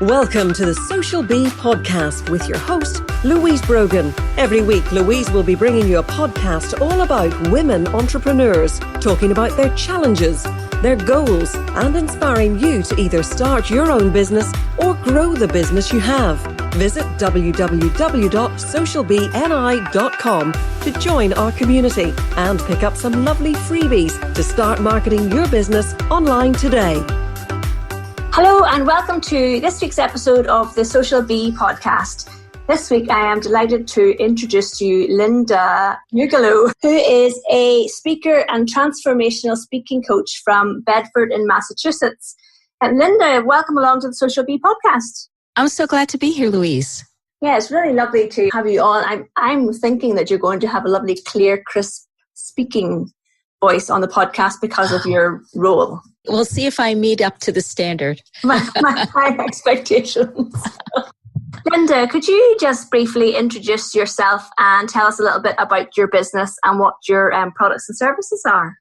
Welcome to the Social Bee Podcast with your host, Louise Brogan. Every week, Louise will be bringing you a podcast all about women entrepreneurs, talking about their challenges, their goals, and inspiring you to either start your own business or grow the business you have. Visit www.socialbeeni.com to join our community and pick up some lovely freebies to start marketing your business online today. Hello and welcome to this week's episode of the Social Bee Podcast. This week I am delighted to introduce to you Linda Ugelow, who is a speaker and transformational speaking coach from Bedford in Massachusetts. And Linda, welcome along to the Social Bee Podcast. I'm so glad to be here, Louise. Yeah, it's really lovely to have you on. I'm thinking that you're going to have a lovely, clear, crisp speaking voice on the podcast because of your role. We'll see if I meet up to the standard. my high expectations. Linda, could you just briefly introduce yourself and tell us a little bit about your business and what your products and services are?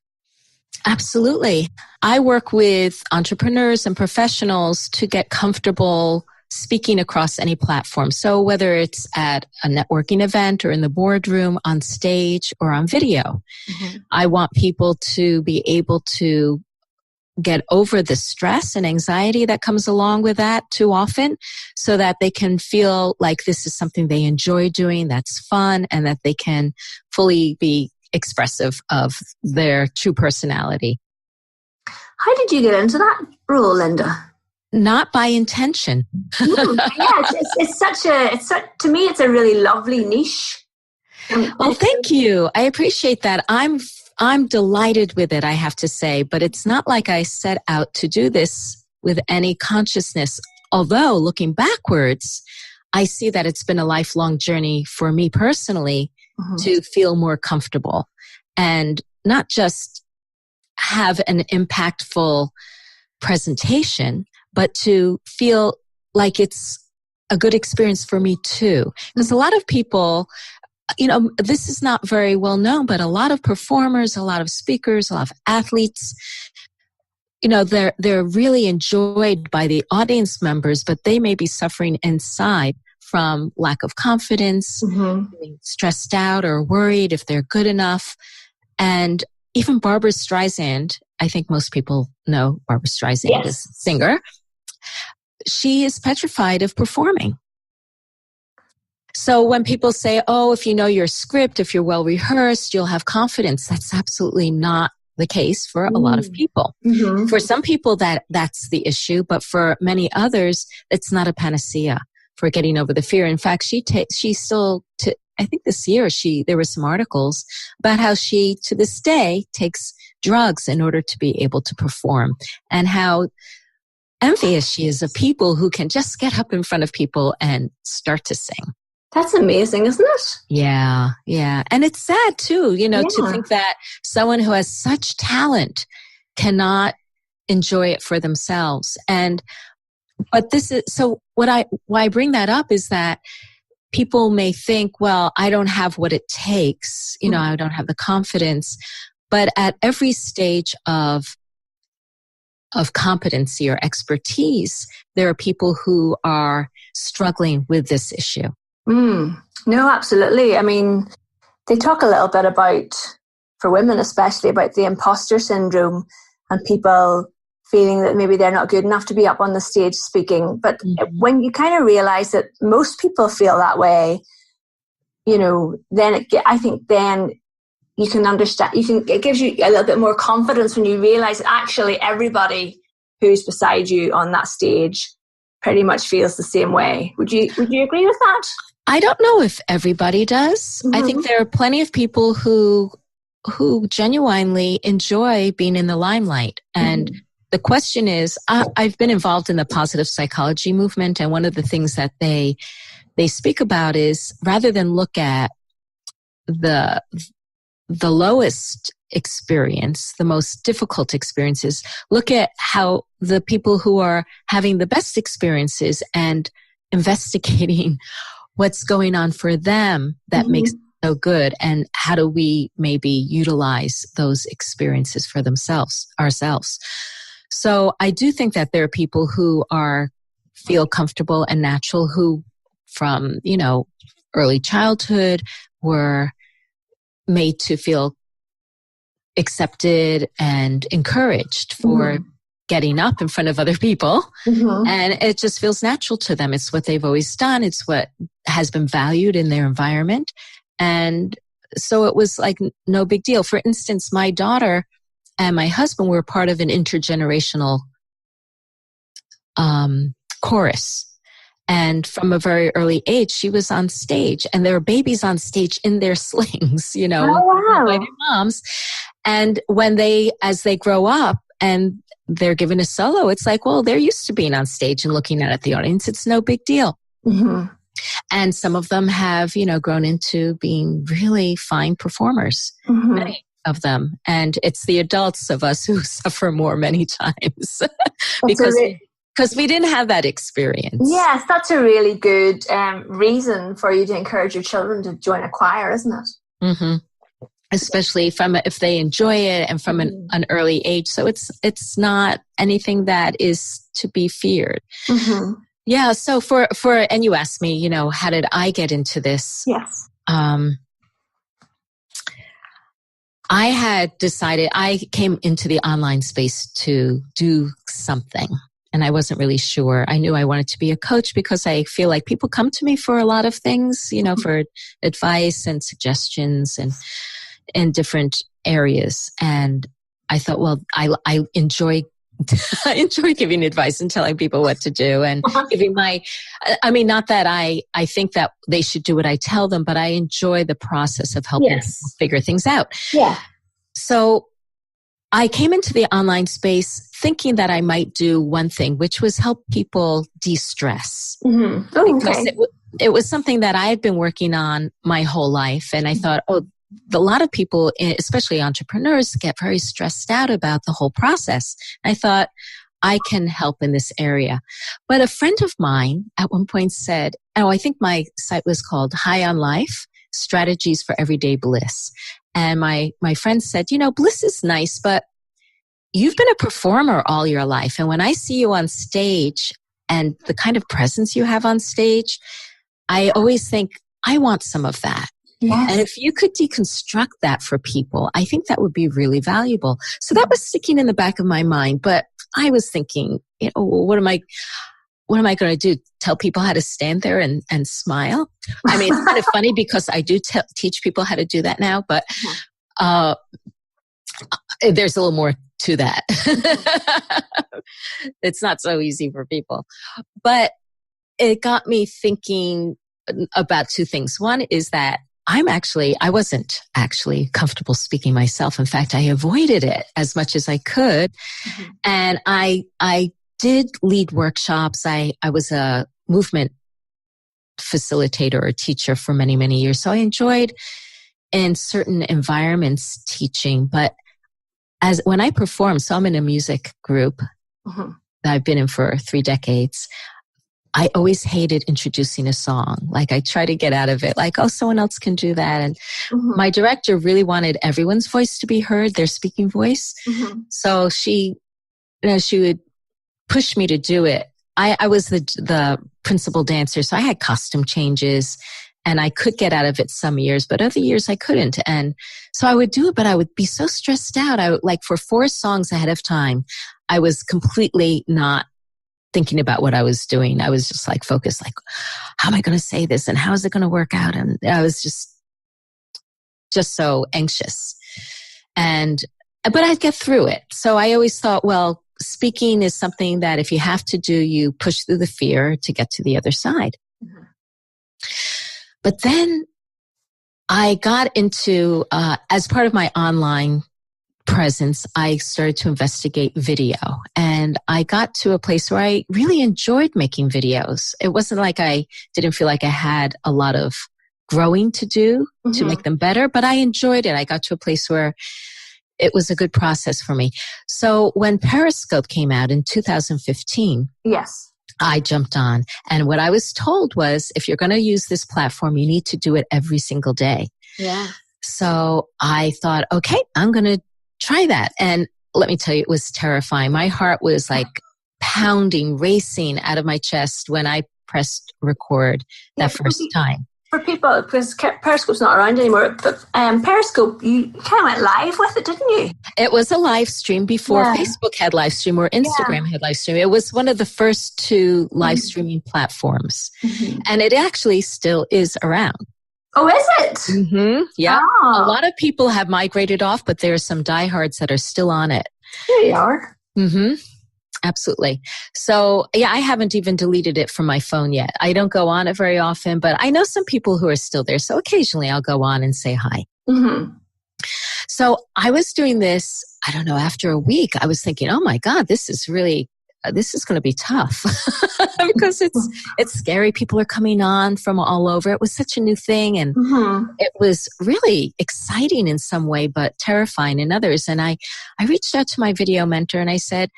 Absolutely. I work with entrepreneurs and professionals to get comfortable speaking across any platform. So whether it's at a networking event or in the boardroom, on stage, or on video, I want people to be able to get over the stress and anxiety that comes along with that too often, so that they can feel like this is something they enjoy doing, that's fun, and that they can fully be expressive of their true personality. How did you get into that role, Linda? Not by intention. To me, it's a really lovely niche. Well, thank you. I appreciate that. I'm delighted with it, I have to say, but it's not like I set out to do this with any consciousness. Although looking backwards, I see that it's been a lifelong journey for me personally to feel more comfortable and not just have an impactful presentation, but to feel like it's a good experience for me too. Because a lot of people, this is not very well known, but a lot of performers, a lot of speakers, a lot of athletes, they're really enjoyed by the audience members, but they may be suffering inside from lack of confidence, being stressed out or worried if they're good enough. And even Barbra Streisand, I think most people know Barbra Streisand as a singer. She is petrified of performing. So when people say, oh, if you know your script, if you're well rehearsed, you'll have confidence, that's absolutely not the case for a lot of people. For some people, that's the issue, but for many others, it's not a panacea for getting over the fear. In fact, she still, I think this year, there were some articles about how she, to this day, takes drugs in order to be able to perform, and how envious she is of people who can just get up in front of people and start to sing. That's amazing, isn't it? Yeah. And it's sad too, to think that someone who has such talent cannot enjoy it for themselves. But this is, so why I bring that up is that people may think, well, I don't have what it takes, I don't have the confidence. But at every stage of competency or expertise, there are people who are struggling with this issue. No, absolutely. I mean, they talk a little bit about, for women especially, about the imposter syndrome and people feeling that maybe they're not good enough to be up on the stage speaking. But when you kind of realize that most people feel that way, then I think you can understand, it gives you a little bit more confidence when you realize that actually everybody who's beside you on that stage pretty much feels the same way. Would you agree with that? I don't know if everybody does. I think there are plenty of people who genuinely enjoy being in the limelight. And the question is, I've been involved in the positive psychology movement, and one of the things that they speak about is, rather than look at the lowest experience, the most difficult experiences, look at how the people who are having the best experiences and investigating what's going on for them that makes it so good, and how do we maybe utilize those experiences for ourselves. So I do think that there are people who are feel comfortable and natural, who from, early childhood were made to feel accepted and encouraged for getting up in front of other people. And it just feels natural to them. It's what they've always done. It's what has been valued in their environment. And so it was like no big deal. For instance, my daughter and my husband were part of an intergenerational chorus. And from a very early age, she was on stage, and there were babies on stage in their slings, Oh, wow. by their moms. And as they grow up and they're given a solo, it's like, well, they're used to being on stage and looking out at the audience. It's no big deal. And some of them have, grown into being really fine performers, many of them. And it's the adults of us who suffer more many times because we didn't have that experience. Yes, that's a really good reason for you to encourage your children to join a choir, isn't it? Especially if they enjoy it and from an early age. So it's not anything that is to be feared. Yeah. So and you asked me, how did I get into this? Yes. I had decided I came into the online space to do something. And I wasn't really sure. I knew I wanted to be a coach because I feel like people come to me for a lot of things, for advice and suggestions and in different areas. And I thought, well, I enjoy giving advice and telling people what to do and giving not that I think that they should do what I tell them, but I enjoy the process of helping people figure things out. Yeah. So I came into the online space thinking that I might do one thing, which was help people de-stress. Because it was something that I had been working on my whole life. And I thought, a lot of people, especially entrepreneurs, get very stressed out about the whole process. I thought, I can help in this area. But a friend of mine at one point said, I think my site was called High on Life, Strategies for Everyday Bliss. And my friend said, bliss is nice, but you've been a performer all your life. And when I see you on stage and the kind of presence you have on stage, I always think, I want some of that. Yes. And if you could deconstruct that for people, I think that would be really valuable. So that was sticking in the back of my mind. But I was thinking, what am I going to do? Tell people how to stand there and smile? I mean, it's kind of funny because I do teach people how to do that now, but there's a little more to that. It's not so easy for people. But it got me thinking about two things. One is that I wasn't actually comfortable speaking myself. In fact, I avoided it as much as I could. And I did lead workshops. I was a movement facilitator or teacher for many, many years. So I enjoyed in certain environments teaching. But when I perform, so I'm in a music group that I've been in for 3 decades. I always hated introducing a song. Like I try to get out of it. Like, someone else can do that. And my director really wanted everyone's voice to be heard, their speaking voice. So she would push me to do it. I was the principal dancer, so I had costume changes and I could get out of it some years, but other years I couldn't. And so I would do it, but I would be so stressed out. For 4 songs ahead of time, I was completely not thinking about what I was doing. I was just focused, how am I going to say this? And how is it going to work out? And I was just so anxious. But I'd get through it. So I always thought, well, speaking is something that if you have to do, you push through the fear to get to the other side. But then I got into, as part of my online presence, I started to investigate video, and I got to a place where I really enjoyed making videos. It wasn't like I didn't feel like I had a lot of growing to do to make them better, but I enjoyed it. I got to a place where it was a good process for me. So when Periscope came out in 2015, yes, I jumped on. And what I was told was, if you're going to use this platform, you need to do it every single day. Yeah. So I thought, okay, I'm going to try that. And let me tell you, it was terrifying. My heart was pounding, racing out of my chest when I pressed record that first time. For people, because Periscope's not around anymore, but Periscope, you kind of went live with it, didn't you? It was a live stream before Facebook had live stream or Instagram had live stream. It was one of the first two live streaming platforms. And it actually still is around. Oh, is it? Mm-hmm. Yeah. Oh. A lot of people have migrated off, but there are some diehards that are still on it. There you are. Mm-hmm. Absolutely. So, yeah, I haven't even deleted it from my phone yet. I don't go on it very often, but I know some people who are still there. So occasionally I'll go on and say hi. So I was doing this, I don't know, after a week, I was thinking, oh my God, this is going to be tough because it's scary. People are coming on from all over. It was such a new thing. And it was really exciting in some way, but terrifying in others. And I reached out to my video mentor and I said,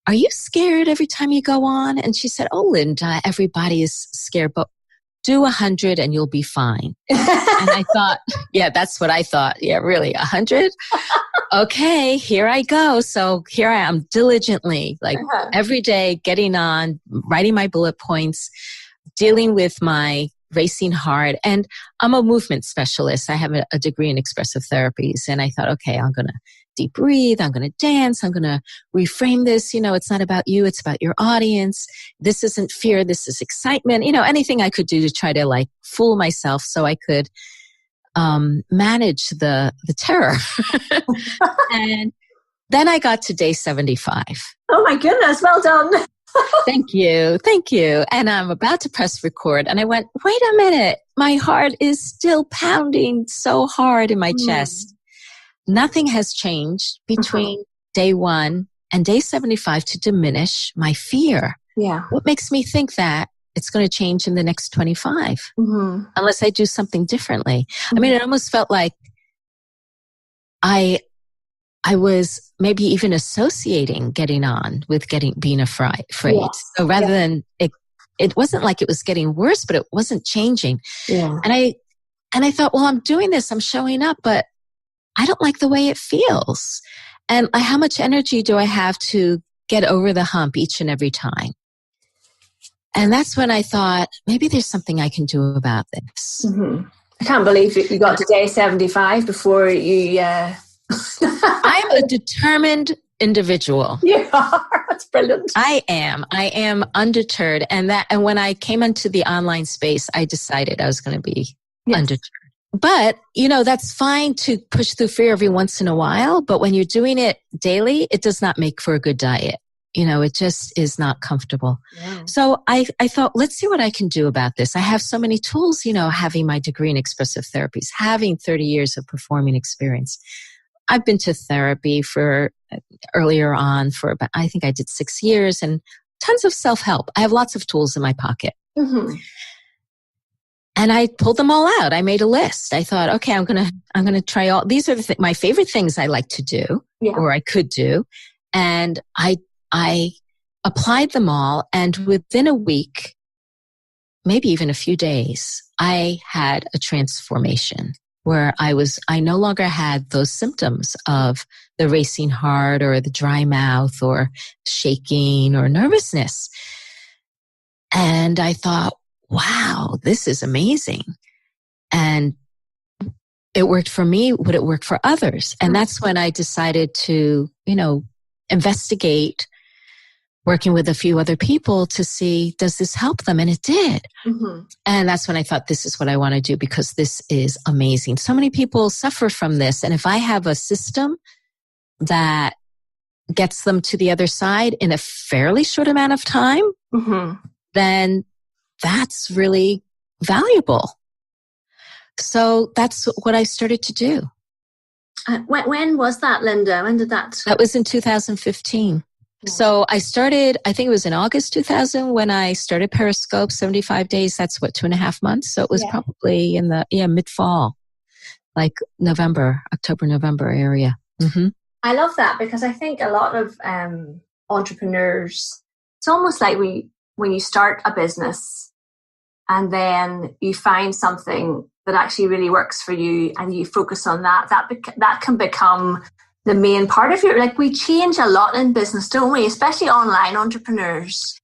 are you scared every time you go on? And she said, oh, Linda, everybody is scared, but do 100 and you'll be fine. And I thought, yeah, that's what I thought. Yeah, really, 100? Okay, here I go. So here I am diligently, like every day getting on, writing my bullet points, dealing with my racing heart. And I'm a movement specialist. I have a degree in expressive therapies. And I thought, okay, I'm going to deep breathe. I'm going to dance. I'm going to reframe this. It's not about you. It's about your audience. This isn't fear. This is excitement. Anything I could do to try to like fool myself so I could manage the terror. And then I got to day 75. Oh my goodness. Well done. Thank you. Thank you. And I'm about to press record. And I went, wait a minute. My heart is still pounding so hard in my chest. Nothing has changed between day 1 and day 75 to diminish my fear. Yeah. What makes me think that it's going to change in the next 25? Unless I do something differently. I mean, it almost felt like I was maybe even associating getting on with being afraid. Yes. So rather than it wasn't like it was getting worse, but it wasn't changing. Yeah. And I thought, well, I'm doing this, I'm showing up, but I don't like the way it feels. And how much energy do I have to get over the hump each and every time? And that's when I thought, maybe there's something I can do about this. I can't believe you got to day 75 before you... I'm a determined individual. You are. That's brilliant. I am undeterred. And when I came into the online space, I decided I was going to be undeterred. But, that's fine to push through fear every once in a while. But when you're doing it daily, it does not make for a good diet. It just is not comfortable. Yeah. So I thought, let's see what I can do about this. I have so many tools, having my degree in expressive therapies, having 30 years of performing experience. I've been to therapy earlier on for about, I think I did 6 years, and tons of self-help. I have lots of tools in my pocket. And I pulled them all out. I made a list. I thought, okay, I'm gonna try all. These are my favorite things I like to do, or I could do, and I applied them all. And within a week, maybe even a few days, I had a transformation where I no longer had those symptoms of the racing heart or the dry mouth or shaking or nervousness. And I thought, wow, this is amazing. And it worked for me. Would it work for others? And that's when I decided to, investigate working with a few other people to see, does this help them? And it did. And that's when I thought, this is what I want to do, because this is amazing. So many people suffer from this. And if I have a system that gets them to the other side in a fairly short amount of time, then that's really valuable. So that's what I started to do. When was that, Linda? When did that? That was in 2015. So I started, I think it was in August 2000 when I started Periscope, 75 days. That's 2.5 months. So it was probably in the mid-fall, like October, November area. I love that, because I think a lot of entrepreneurs, it's almost like when you start a business and then you find something that actually really works for you and you focus on that can become the main part of your, like, we change a lot in business, don't we? Especially online entrepreneurs.